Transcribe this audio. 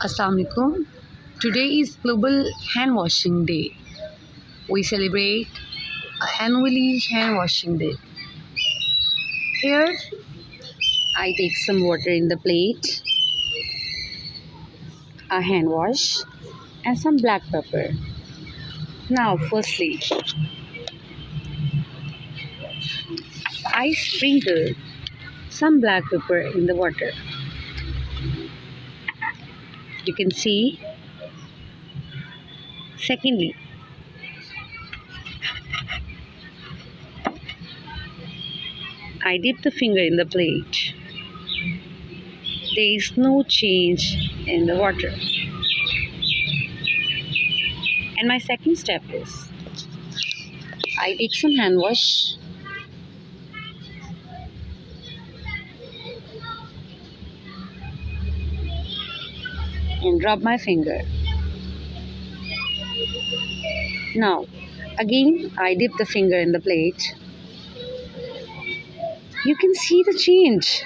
Assalamualaikum. Today is Global Hand Washing Day. We celebrate annually Hand Washing Day. Here, I take some water in the plate, a hand wash, and some black pepper. Now, firstly, I sprinkle some black pepper in the water. You can see. Secondly, I dip the finger in the plate. There is no change in the water. And my second step is I take some hand wash and rub my finger. Now, again, I dip the finger in the plate. You can see the change.